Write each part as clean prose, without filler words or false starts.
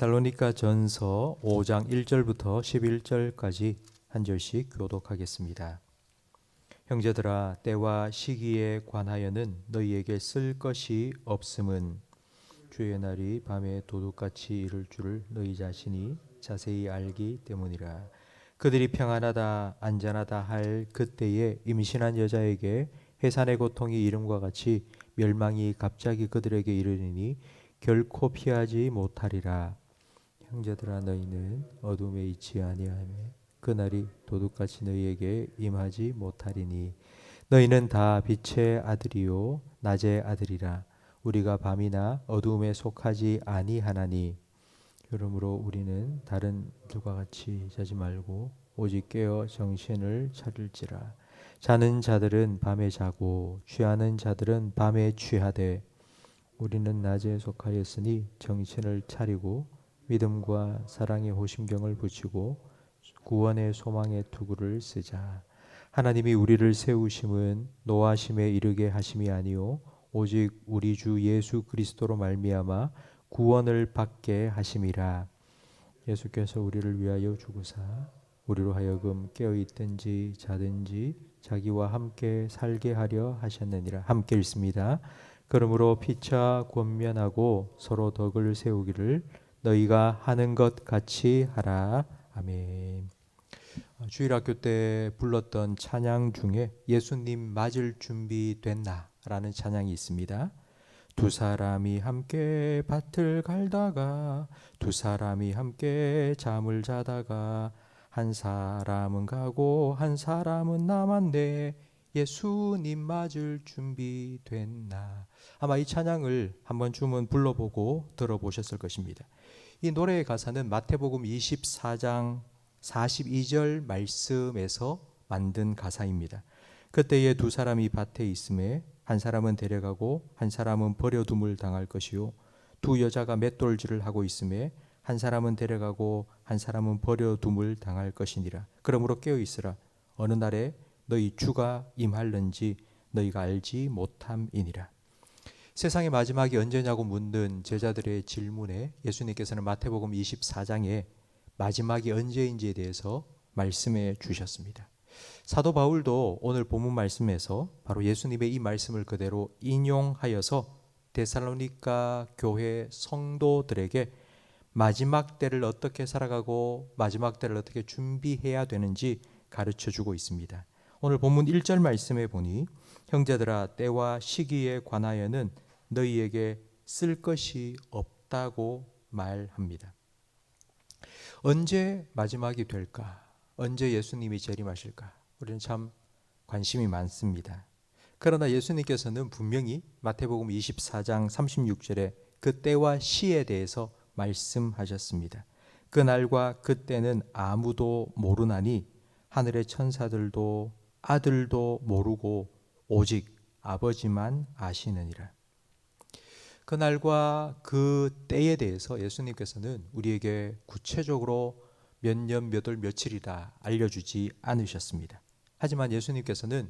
데살로니가 전서 5장 1절부터 11절까지 한 절씩 교독하겠습니다. 형제들아, 때와 시기에 관하여는 너희에게 쓸 것이 없음은 주의 날이 밤에 도둑같이 이를 줄을 너희 자신이 자세히 알기 때문이라. 그들이 평안하다 안전하다 할 그때에 임신한 여자에게 해산의 고통이 이름과 같이 멸망이 갑자기 그들에게 이르리니 결코 피하지 못하리라. 형제들아, 너희는 어둠에 있지 아니하며 그날이 도둑같이 너희에게 임하지 못하리니 너희는 다 빛의 아들이요 낮의 아들이라. 우리가 밤이나 어둠에 속하지 아니하나니 그러므로 우리는 다른 들과 같이 자지 말고 오직 깨어 정신을 차릴지라. 자는 자들은 밤에 자고 취하는 자들은 밤에 취하되 우리는 낮에 속하였으니 정신을 차리고 믿음과 사랑의 호심경을 붙이고 구원의 소망의 투구를 쓰자. 하나님이 우리를 세우심은 노하심에 이르게 하심이 아니요 오직 우리 주 예수 그리스도로 말미암아 구원을 받게 하심이라. 예수께서 우리를 위하여 죽으사 우리로 하여금 깨어 있든지 자든지 자기와 함께 살게 하려 하셨느니라. 함께 읽습니다. 그러므로 피차 권면하고 서로 덕을 세우기를 너희가 하는 것 같이 하라. 아멘. 주일학교 때 불렀던 찬양 중에 예수님 맞을 준비 됐나? 라는 찬양이 있습니다. 두 사람이 함께 밭을 갈다가 두 사람이 함께 잠을 자다가 한 사람은 가고 한 사람은 남았네. 예수님 맞을 준비 됐나? 아마 이 찬양을 한 번쯤은 불러보고 들어보셨을 것입니다. 이 노래의 가사는 마태복음 24장 42절 말씀에서 만든 가사입니다. 그때에 두 사람이 밭에 있음에 한 사람은 데려가고 한 사람은 버려둠을 당할 것이요 두 여자가 맷돌질을 하고 있음에 한 사람은 데려가고 한 사람은 버려둠을 당할 것이니라. 그러므로 깨어 있으라. 어느 날에 너희 주가 임할는지 너희가 알지 못함이니라. 세상의 마지막이 언제냐고 묻는 제자들의 질문에 예수님께서는 마태복음 24장에 마지막이 언제인지에 대해서 말씀해 주셨습니다. 사도 바울도 오늘 본문 말씀에서 바로 예수님의 이 말씀을 그대로 인용하여서 데살로니가 교회 성도들에게 마지막 때를 어떻게 살아가고 마지막 때를 어떻게 준비해야 되는지 가르쳐 주고 있습니다. 오늘 본문 1절 말씀에 보니 형제들아, 때와 시기에 관하여는 너희에게 쓸 것이 없다고 말합니다. 언제 마지막이 될까? 언제 예수님이 재림하실까? 우리는 참 관심이 많습니다. 그러나 예수님께서는 분명히 마태복음 24장 36절에 그 때와 시에 대해서 말씀하셨습니다. 그날과 그때는 아무도 모르나니 하늘의 천사들도 아들도 모르고 오직 아버지만 아시느니라. 그날과 그 때에 대해서 예수님께서는 우리에게 구체적으로 몇 년, 몇 월, 며칠이다 알려주지 않으셨습니다. 하지만 예수님께서는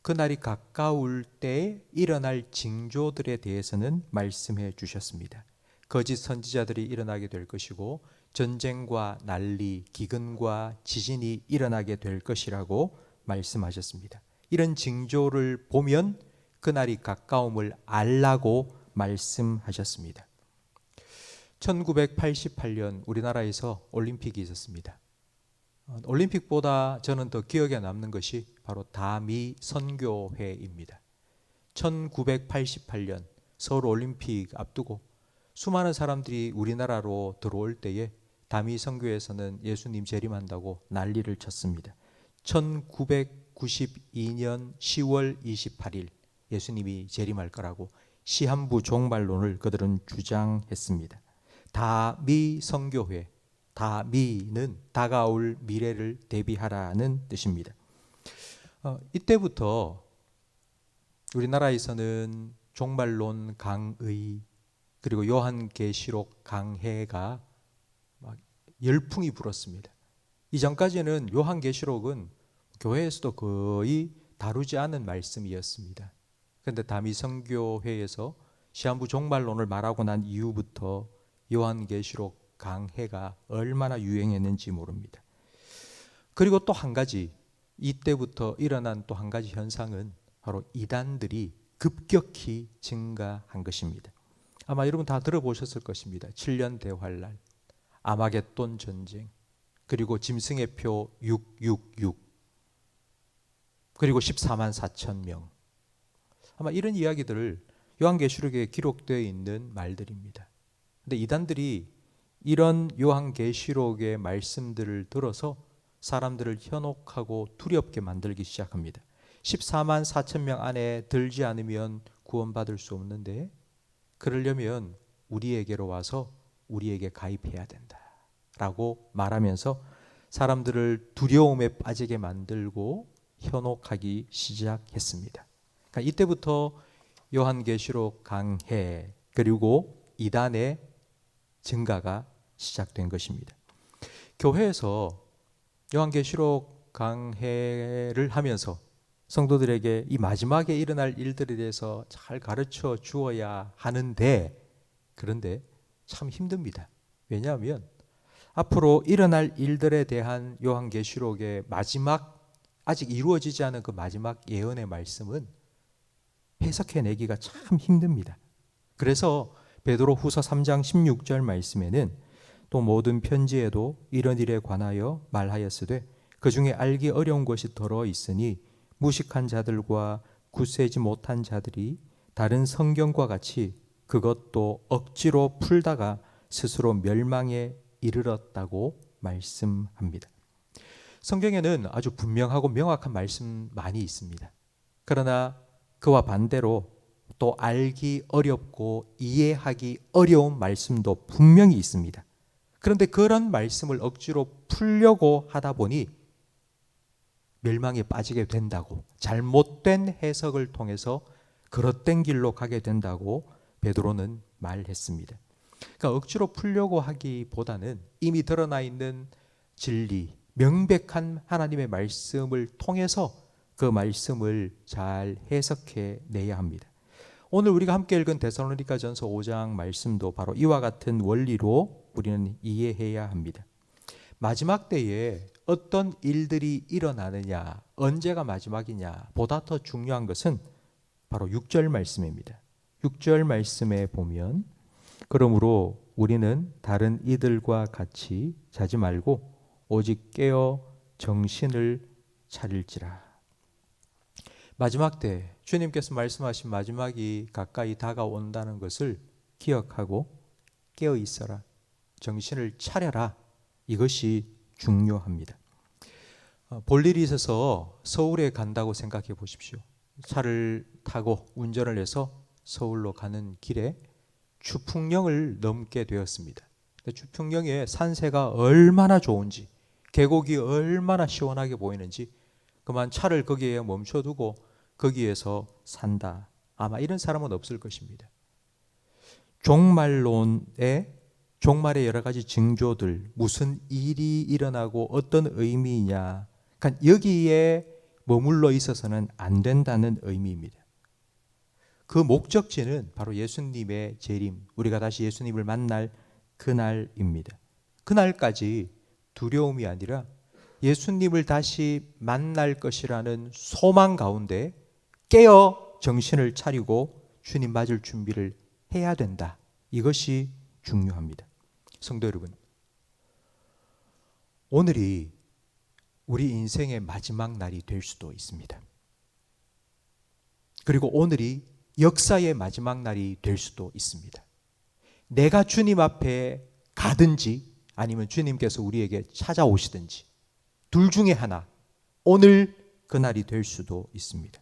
그날이 가까울 때에 일어날 징조들에 대해서는 말씀해 주셨습니다. 거짓 선지자들이 일어나게 될 것이고 전쟁과 난리, 기근과 지진이 일어나게 될 것이라고 말씀하셨습니다. 이런 징조를 보면 그날이 가까움을 알라고 말씀하셨습니다. 1988년 우리나라에서 올림픽이 있었습니다. 올림픽보다 저는 더 기억에 남는 것이 바로 다미 선교회입니다. 1988년 서울 올림픽 앞두고 수많은 사람들이 우리나라로 들어올 때에 다미 선교회에서는 예수님 재림한다고 난리를 쳤습니다. 1992년 10월 28일 예수님이 재림할 거라고 시한부 종말론을 그들은 주장했습니다. 다미 선교회, 다미는 다가올 미래를 대비하라는 뜻입니다. 이때부터 우리나라에서는 종말론 강의 그리고 요한계시록 강해가 막 열풍이 불었습니다. 이전까지는 요한계시록은 교회에서도 거의 다루지 않은 말씀이었습니다. 그런데 다미 선교회에서 시한부 종말론을 말하고 난 이후부터 요한계시록 강해가 얼마나 유행했는지 모릅니다. 그리고 또 한 가지, 이때부터 일어난 또 한 가지 현상은 바로 이단들이 급격히 증가한 것입니다. 아마 여러분 다 들어보셨을 것입니다. 7년 대환란, 아마겟돈 전쟁, 그리고 짐승의 표 666, 그리고 14만 4천 명. 아마 이런 이야기들을 요한계시록에 기록되어 있는 말들입니다. 근데 이단들이 이런 요한계시록의 말씀들을 들어서 사람들을 현혹하고 두렵게 만들기 시작합니다. 14만 4천 명 안에 들지 않으면 구원받을 수 없는데, 그러려면 우리에게로 와서 우리에게 가입해야 된다 라고 말하면서 사람들을 두려움에 빠지게 만들고 현혹하기 시작했습니다. 그러니까 이때부터 요한계시록 강해 그리고 이단의 증가가 시작된 것입니다. 교회에서 요한계시록 강해를 하면서 성도들에게 이 마지막에 일어날 일들에 대해서 잘 가르쳐 주어야 하는데, 그런데 참 힘듭니다. 왜냐하면 앞으로 일어날 일들에 대한 요한계시록의 마지막, 아직 이루어지지 않은 그 마지막 예언의 말씀은 해석해내기가 참 힘듭니다. 그래서 베드로후서 3장 16절 말씀에는 또 모든 편지에도 이런 일에 관하여 말하였으되 그 중에 알기 어려운 것이 더러 있으니 무식한 자들과 굳세지 못한 자들이 다른 성경과 같이 그것도 억지로 풀다가 스스로 멸망에 이르렀다고 말씀합니다. 성경에는 아주 분명하고 명확한 말씀 많이 있습니다. 그러나 그와 반대로 또 알기 어렵고 이해하기 어려운 말씀도 분명히 있습니다. 그런데 그런 말씀을 억지로 풀려고 하다 보니 멸망에 빠지게 된다고, 잘못된 해석을 통해서 그릇된 길로 가게 된다고 베드로는 말했습니다. 그러니까 억지로 풀려고 하기보다는 이미 드러나 있는 진리, 명백한 하나님의 말씀을 통해서 그 말씀을 잘 해석해 내야 합니다. 오늘 우리가 함께 읽은 데살로니가전서 5장 말씀도 바로 이와 같은 원리로 우리는 이해해야 합니다. 마지막 때에 어떤 일들이 일어나느냐, 언제가 마지막이냐 보다 더 중요한 것은 바로 6절 말씀입니다. 6절 말씀에 보면 그러므로 우리는 다른 이들과 같이 자지 말고 오직 깨어 정신을 차릴지라. 마지막 때 주님께서 말씀하신 마지막이 가까이 다가온다는 것을 기억하고 깨어 있어라, 정신을 차려라, 이것이 중요합니다. 볼 일이 있어서 서울에 간다고 생각해 보십시오. 차를 타고 운전을 해서 서울로 가는 길에 추풍령을 넘게 되었습니다. 추풍령의 산세가 얼마나 좋은지, 계곡이 얼마나 시원하게 보이는지 그만 차를 거기에 멈춰두고 거기에서 산다, 아마 이런 사람은 없을 것입니다. 종말의 여러 가지 징조들, 무슨 일이 일어나고 어떤 의미이냐, 그러니까 여기에 머물러 있어서는 안 된다는 의미입니다. 그 목적지는 바로 예수님의 재림, 우리가 다시 예수님을 만날 그날입니다. 그날까지 두려움이 아니라 예수님을 다시 만날 것이라는 소망 가운데 깨어 정신을 차리고 주님 맞을 준비를 해야 된다. 이것이 중요합니다. 성도 여러분, 오늘이 우리 인생의 마지막 날이 될 수도 있습니다. 그리고 오늘이 역사의 마지막 날이 될 수도 있습니다. 내가 주님 앞에 가든지 아니면 주님께서 우리에게 찾아오시든지 둘 중에 하나, 오늘 그날이 될 수도 있습니다.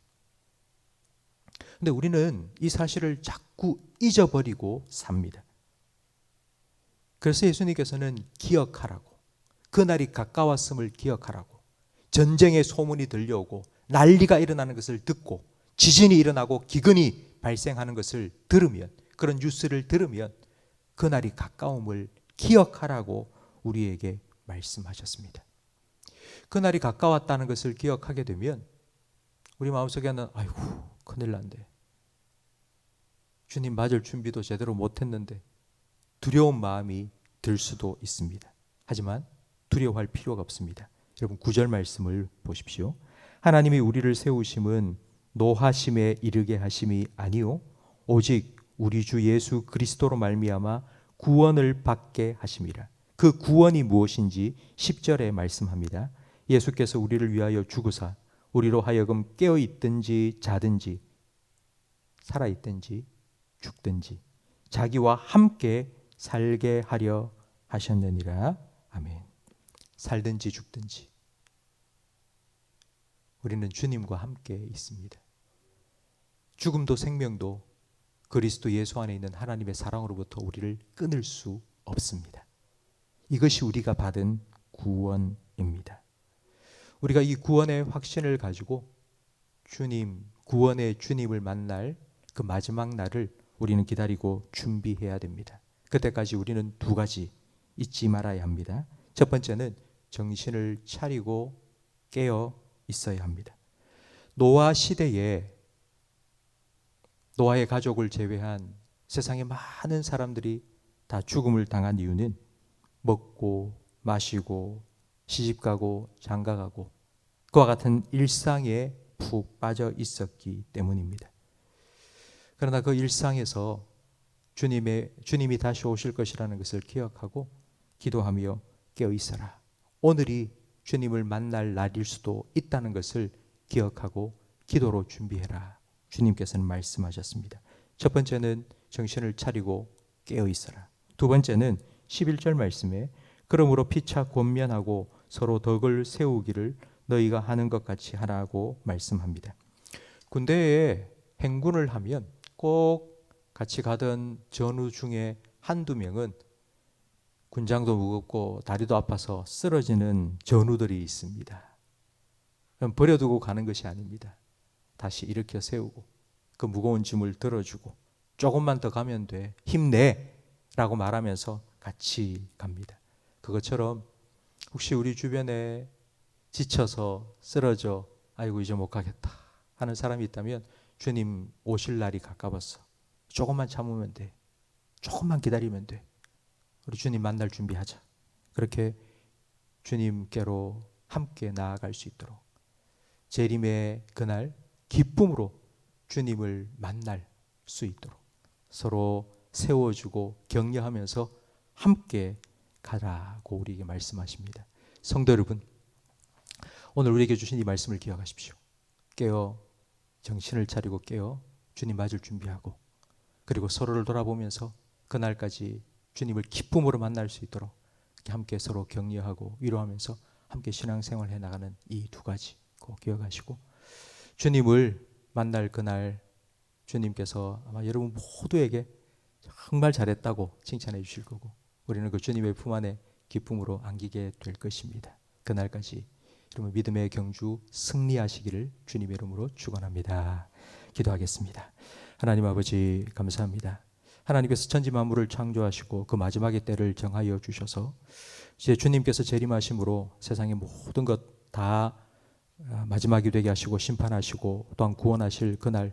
근데 우리는 이 사실을 자꾸 잊어버리고 삽니다. 그래서 예수님께서는 기억하라고, 그날이 가까웠음을 기억하라고, 전쟁의 소문이 들려오고 난리가 일어나는 것을 듣고 지진이 일어나고 기근이 발생하는 것을 들으면, 그런 뉴스를 들으면 그날이 가까움을 기억하라고 우리에게 말씀하셨습니다. 그날이 가까웠다는 것을 기억하게 되면 우리 마음속에는 아이고 큰일 난데, 주님 맞을 준비도 제대로 못했는데 두려운 마음이 들 수도 있습니다. 하지만 두려워할 필요가 없습니다. 여러분 9절 말씀을 보십시오. 하나님이 우리를 세우심은 노하심에 이르게 하심이 아니요 오직 우리 주 예수 그리스도로 말미암아 구원을 받게 하심이라. 그 구원이 무엇인지 10절에 말씀합니다. 예수께서 우리를 위하여 죽으사 우리로 하여금 깨어 있든지 자든지 살아 있든지 죽든지 자기와 함께 살게 하려 하셨느니라. 아멘. 살든지 죽든지 우리는 주님과 함께 있습니다. 죽음도 생명도 그리스도 예수 안에 있는 하나님의 사랑으로부터 우리를 끊을 수 없습니다. 이것이 우리가 받은 구원입니다. 우리가 이 구원의 확신을 가지고 주님, 구원의 주님을 만날 그 마지막 날을 우리는 기다리고 준비해야 됩니다. 그때까지 우리는 두 가지 잊지 말아야 합니다. 첫 번째는 정신을 차리고 깨어 있어야 합니다. 노아 시대에 노아의 가족을 제외한 세상의 많은 사람들이 다 죽음을 당한 이유는 먹고 마시고 시집가고 장가가고 그와 같은 일상에 푹 빠져 있었기 때문입니다. 그러나 그 일상에서 주님이 다시 오실 것이라는 것을 기억하고 기도하며 깨어 있어라. 오늘이 주님을 만날 날일 수도 있다는 것을 기억하고 기도로 준비해라. 주님께서는 말씀하셨습니다. 첫 번째는 정신을 차리고 깨어 있어라. 두 번째는 11절 말씀에 그러므로 피차 권면하고 서로 덕을 세우기를 너희가 하는 것 같이 하라고 말씀합니다. 군대에 행군을 하면 꼭 같이 가던 전우 중에 한두 명은 군장도 무겁고 다리도 아파서 쓰러지는 전우들이 있습니다. 버려두고 가는 것이 아닙니다. 다시 일으켜 세우고 그 무거운 짐을 들어주고 조금만 더 가면 돼, 힘내 라고 말하면서 같이 갑니다. 그것처럼 혹시 우리 주변에 지쳐서 쓰러져 아이고 이제 못 가겠다 하는 사람이 있다면 주님 오실 날이 가까웠어. 조금만 참으면 돼. 조금만 기다리면 돼. 우리 주님 만날 준비하자. 그렇게 주님께로 함께 나아갈 수 있도록 재림의 그날 기쁨으로 주님을 만날 수 있도록 서로 세워주고 격려하면서 함께 가라고 우리에게 말씀하십니다. 성도 여러분, 오늘 우리에게 주신 이 말씀을 기억하십시오. 깨어 정신을 차리고 깨어 주님 맞을 준비하고 그리고 서로를 돌아보면서 그날까지 주님을 기쁨으로 만날 수 있도록 함께 서로 격려하고 위로하면서 함께 신앙생활 해나가는 이 두 가지 꼭 기억하시고 주님을 만날 그날 주님께서 아마 여러분 모두에게 정말 잘했다고 칭찬해 주실 거고 우리는 그 주님의 품 안에 기쁨으로 안기게 될 것입니다. 그날까지 여러분 믿음의 경주 승리하시기를 주님의 이름으로 축원합니다. 기도하겠습니다. 하나님 아버지 감사합니다. 하나님께서 천지 만물을 창조하시고 그 마지막의 때를 정하여 주셔서 이제 주님께서 재림하심으로 세상의 모든 것 다 마지막이 되게 하시고 심판하시고 또한 구원하실 그날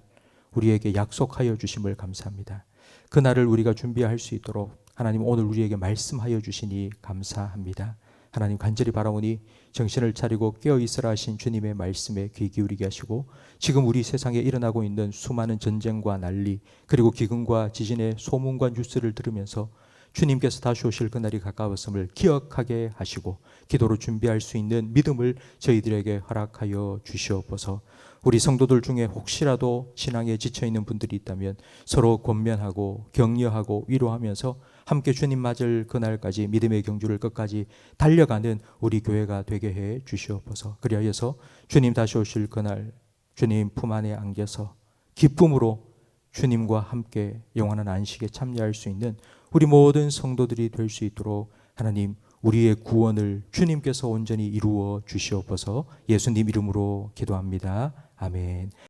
우리에게 약속하여 주심을 감사합니다. 그날을 우리가 준비할 수 있도록 하나님 오늘 우리에게 말씀하여 주시니 감사합니다. 하나님 간절히 바라오니 정신을 차리고 깨어있으라 하신 주님의 말씀에 귀 기울이게 하시고 지금 우리 세상에 일어나고 있는 수많은 전쟁과 난리 그리고 기근과 지진의 소문과 뉴스를 들으면서 주님께서 다시 오실 그날이 가까웠음을 기억하게 하시고 기도로 준비할 수 있는 믿음을 저희들에게 허락하여 주시옵소서. 우리 성도들 중에 혹시라도 신앙에 지쳐있는 분들이 있다면 서로 권면하고 격려하고 위로하면서 함께 주님 맞을 그날까지 믿음의 경주를 끝까지 달려가는 우리 교회가 되게 해 주시옵소서. 그리하여서 주님 다시 오실 그날 주님 품 안에 안겨서 기쁨으로 주님과 함께 영원한 안식에 참여할 수 있는 우리 모든 성도들이 될 수 있도록 하나님 우리의 구원을 주님께서 온전히 이루어 주시옵소서. 예수님 이름으로 기도합니다. 아멘.